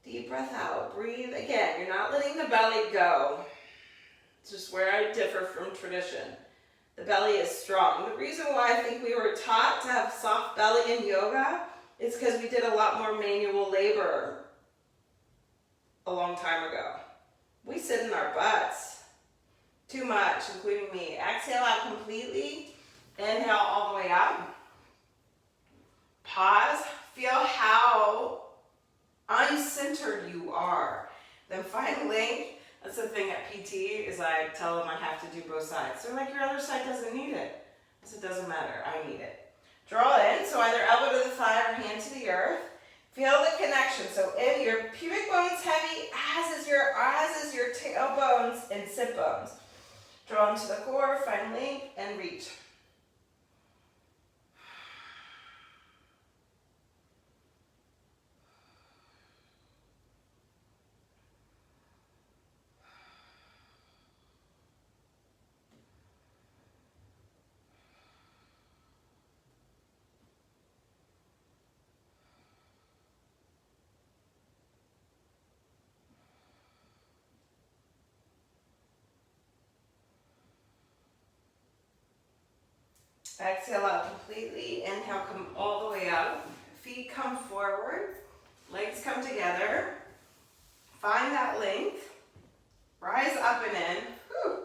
[SPEAKER 2] Deep breath out. Breathe again. You're not letting the belly go. It's just where I differ from tradition. The belly is strong. The reason why I think we were taught to have soft belly in yoga is because we did a lot more manual labor a long time ago. We sit in our butts too much, including me. Exhale out completely. Inhale all the way up. Pause. Feel how uncentered you are. Then find length. That's the thing at PT is I tell them I have to do both sides. They're like, your other side doesn't need it. I said, it doesn't matter. I need it. Draw in. So either elbow to the thigh or hand to the earth. Feel the connection. So in your pubic bones heavy, as is your tailbones and sit bones. Draw into the core, find length, and reach. Exhale out completely. Inhale, come all the way up. Feet come forward. Legs come together. Find that length. Rise up and in. Whew.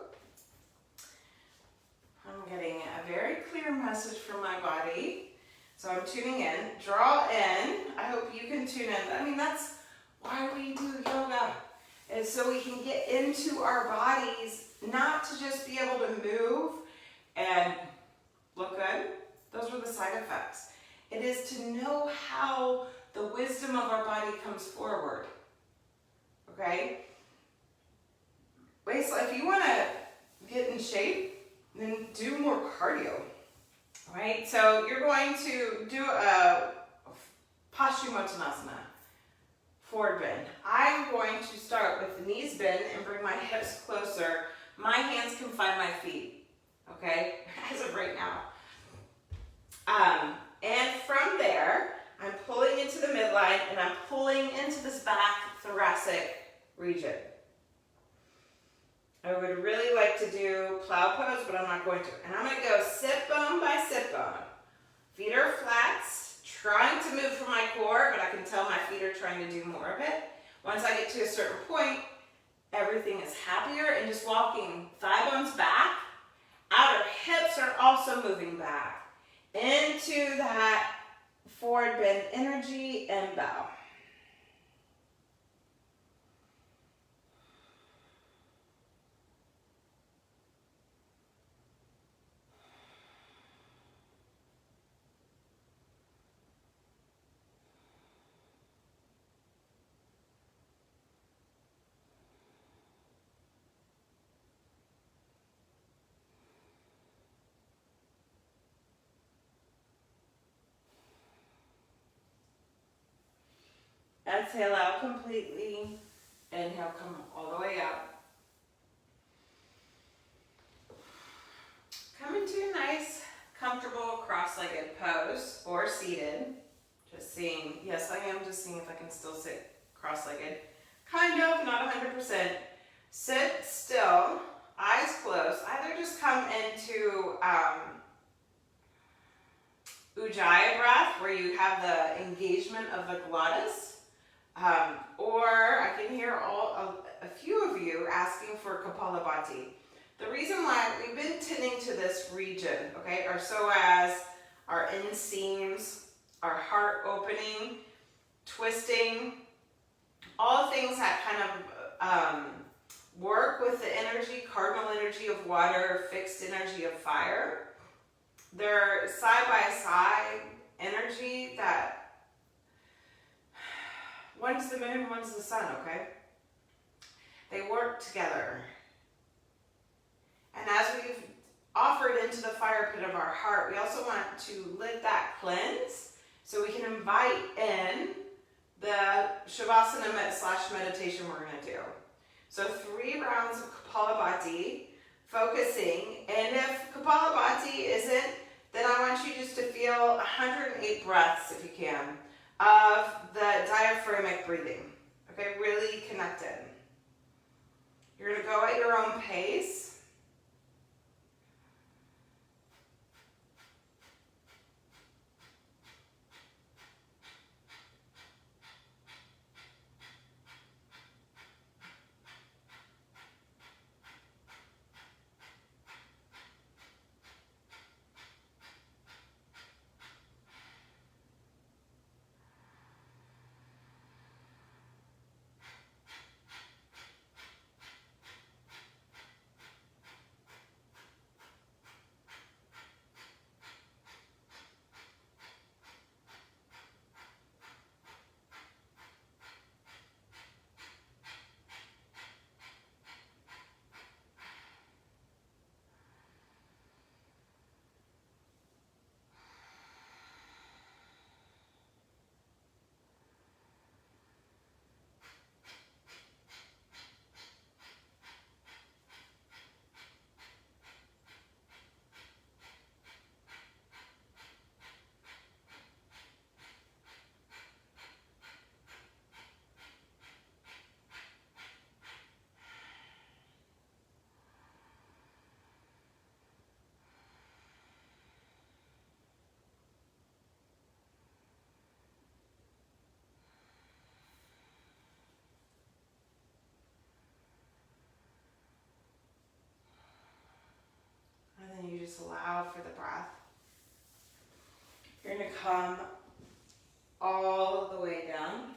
[SPEAKER 2] I'm getting a very clear message from my body. So I'm tuning in. Draw in. I hope you can tune in. I mean, that's why we do yoga. Is so we can get into our bodies, not to just be able to move and look good. Those were the side effects. It is to know how the wisdom of our body comes forward. Okay? So if you want to get in shape, then do more cardio. All right? So you're going to do a Paschimottanasana, forward bend. I'm going to start with the knees bend and bring my hips closer. My hands can find my feet, okay, as of right now. And from there, I'm pulling into the midline and I'm pulling into this back thoracic region. I would really like to do plow pose, but I'm not going to. And I'm going to go sit bone by sit bone. Feet are flats, trying to move from my core, but I can tell my feet are trying to do more of it. Once I get to a certain point, everything is happier and just walking thigh bones back. Outer hips are also moving back into that forward bend energy and bow. Exhale out completely. Inhale, come all the way up. Come into a nice, comfortable cross-legged pose or seated. Just seeing, yes, I am just seeing if I can still sit cross-legged. Kind of, not 100%. Sit still, eyes closed. Either just come into Ujjayi breath, where you have the engagement of the glottis. Or I can hear a few of you asking for Kapalabhati. The reason why we've been tending to this region, okay, our psoas, our inseams, our heart opening, twisting, all things that kind of work with the energy, cardinal energy of water, fixed energy of fire. They're side by side energy that one's the moon, one's the sun, okay? They work together. And as we've offered into the fire pit of our heart, we also want to let that cleanse so we can invite in the Shavasana / meditation we're going to do. So 3 rounds of Kapalabhati, focusing. And if Kapalabhati isn't, then I want you just to feel 108 breaths, if you can, of the diaphragmic breathing. Okay, really connected. You're going to go at your own pace. just allow for the breath. You're going to come all the way down.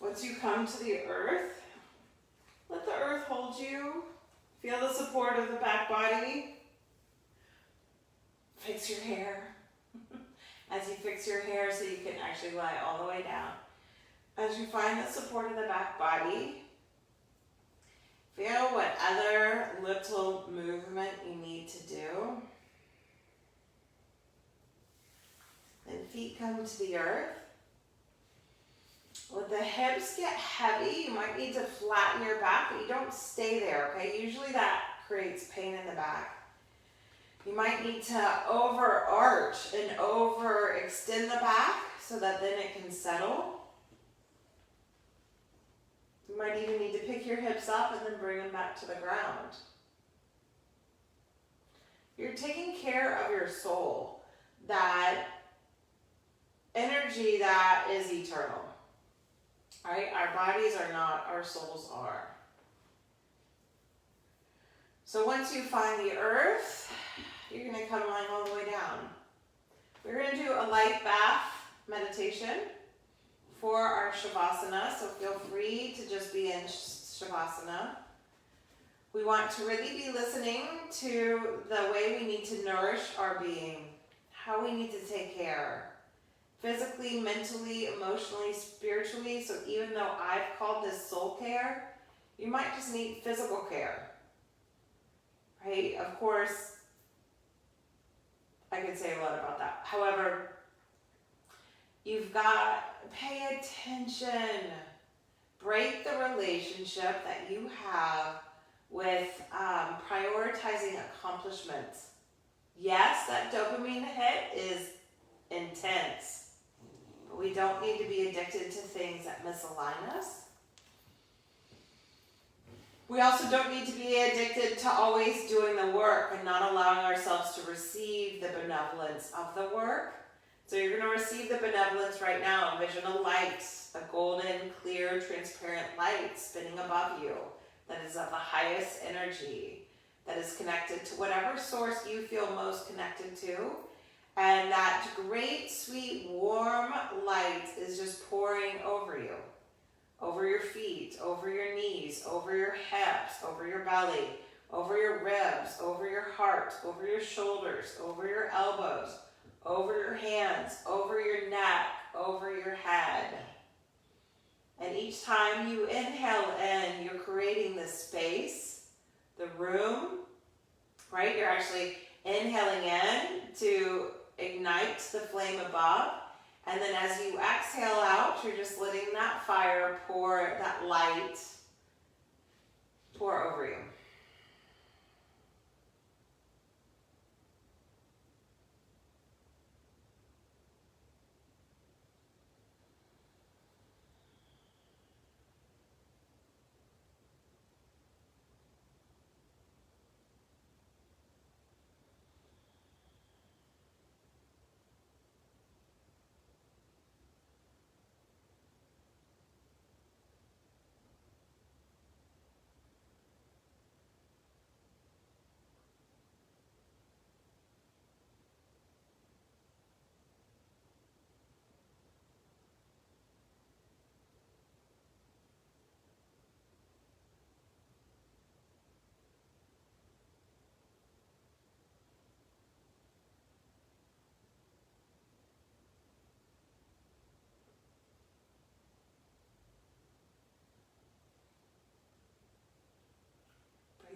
[SPEAKER 2] Once you come to the earth, let the earth hold you. Feel the support of the back body. Fix your hair. As you fix your hair so you can actually lie all the way down. As you find the support of the back body, feel what other little movement you need to do. Then feet come to the earth. When the hips get heavy, you might need to flatten your back, but you don't stay there, okay? Usually that creates pain in the back. You might need to overarch and overextend the back so that then it can settle. You might even need to pick your hips up and then bring them back to the ground. You're taking care of your soul, that energy that is eternal. Right? Our bodies are not, our souls are. So once you find the earth, you're going to come lying all the way down. We're going to do a light bath meditation for our Shavasana, so feel free to just be in Shavasana. We want to really be listening to the way we need to nourish our being, how we need to take care. Physically, mentally, emotionally, spiritually. So even though I've called this soul care, you might just need physical care. Right? Of course, I could say a lot about that. However, you've got to pay attention. Break the relationship that you have with prioritizing accomplishments. Yes, that dopamine hit is intense. But we don't need to be addicted to things that misalign us. We also don't need to be addicted to always doing the work and not allowing ourselves to receive the benevolence of the work. So you're going to receive the benevolence right now. Envision a light, a golden, clear, transparent light spinning above you that is of the highest energy, that is connected to whatever source you feel most connected to. And that great, sweet, warm light is just pouring over you, over your feet, over your knees, over your hips, over your belly, over your ribs, over your heart, over your shoulders, over your elbows, over your hands, over your neck, over your head. And each time you inhale in, you're creating the space, the room, right? You're actually inhaling in to ignite the flame above. And then as you exhale out, you're just letting that fire pour, that light pour over you.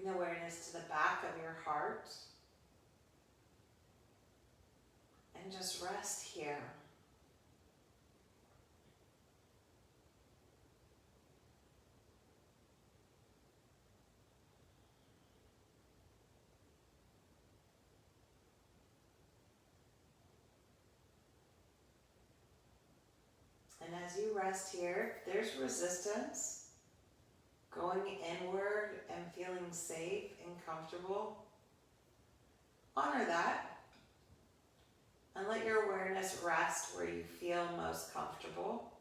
[SPEAKER 2] Bring the awareness to the back of your heart. And just rest here. And as you rest here, if there's resistance, going inward and feeling safe and comfortable, honor that. And let your awareness rest where you feel most comfortable.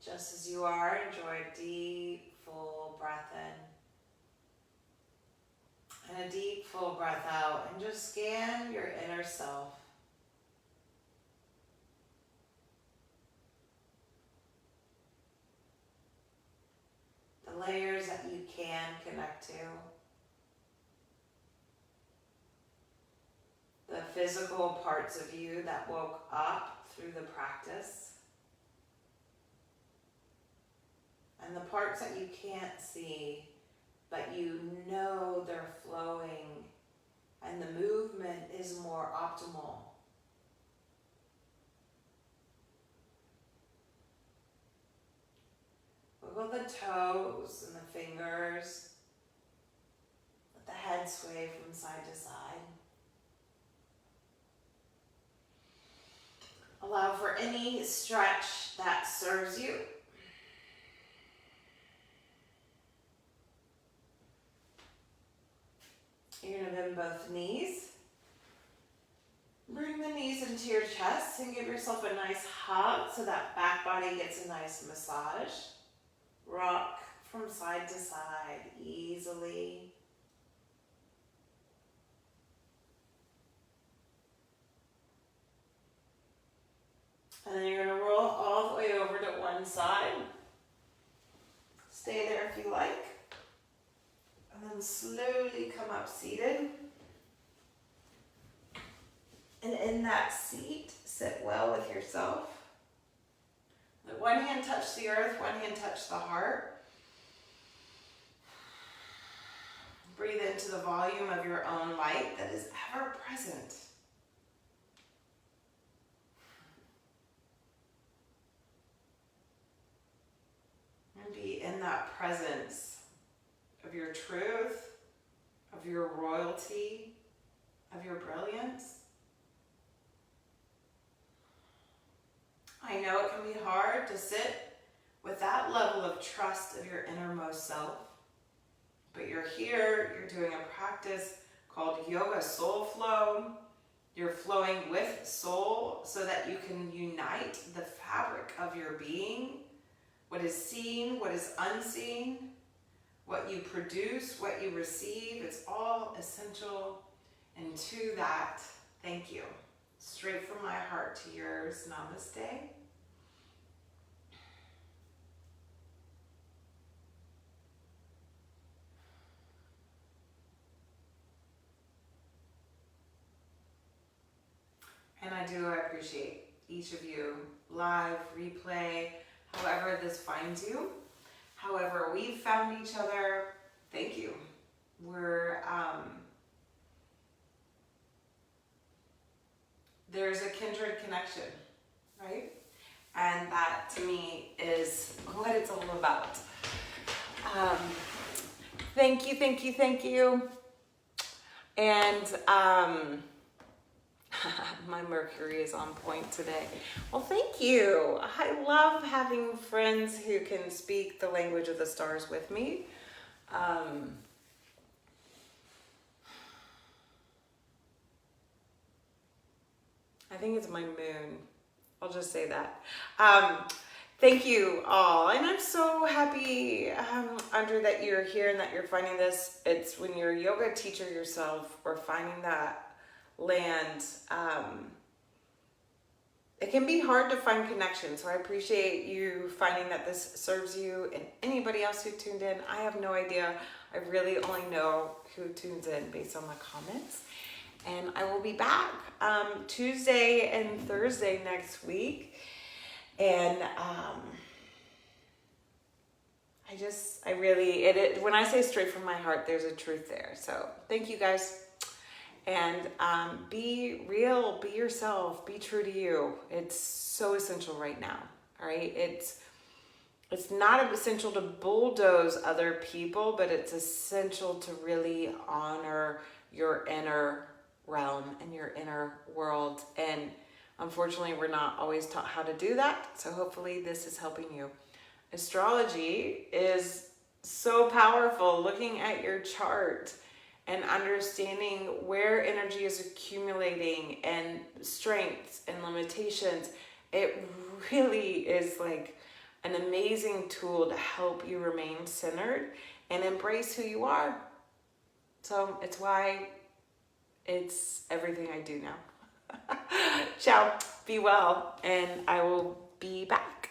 [SPEAKER 2] Just as you are, enjoy a deep, full breath in and a deep, full breath out, and just scan your inner self. The layers that you can connect to. The physical parts of you that woke up through the practice. And the parts that you can't see, but you know they're flowing and the movement is more optimal. Wiggle the toes and the fingers. Let the head sway from side to side. Allow for any stretch that serves you. You're going to bend both knees. Bring the knees into your chest and give yourself a nice hug so that back body gets a nice massage. Rock from side to side easily. And then you're going to roll all the way over to one side. Stay there if you like. And then slowly come up seated. And in that seat, sit well with yourself. Let one hand touch the earth, one hand touch the heart. Breathe into the volume of your own light that is ever present. And be in that presence of your truth, of your royalty, of your brilliance. I know it can be hard to sit with that level of trust of your innermost self, but you're here, you're doing a practice called Yoga Soul Flow. You're flowing with soul so that you can unite the fabric of your being, what is seen, what is unseen, what you produce, what you receive. It's all essential. And to that, thank you. Straight from my heart to yours. Namaste. And I do appreciate each of you, live, replay, however this finds you, however we've found each other. Thank you. There's a kindred connection, right? And that to me is what it's all about. Thank you, thank you, thank you. And my Mercury is on point today. Well, thank you. I love having friends who can speak the language of the stars with me. I think it's my moon. I'll just say that. Thank you all. And I'm so happy, Andrew, that you're here and that you're finding this. It's when you're a yoga teacher yourself or finding that land, it can be hard to find connection. So I appreciate you finding that this serves you and anybody else who tuned in. I have no idea. I really only know who tunes in based on the comments. And I will be back Tuesday and Thursday next week. And when I say straight from my heart, there's a truth there. So thank you guys. And be real, be yourself, be true to you. It's so essential right now. All right. It's not essential to bulldoze other people, but it's essential to really honor your inner realm and your inner world. And unfortunately, we're not always taught how to do that. So hopefully this is helping you. Astrology is so powerful. Looking at your chart and understanding where energy is accumulating and strengths and limitations. It really is like
[SPEAKER 1] an amazing tool to help you remain centered and embrace who you are. So it's why it's everything I do now. Ciao, be well, and I will be back.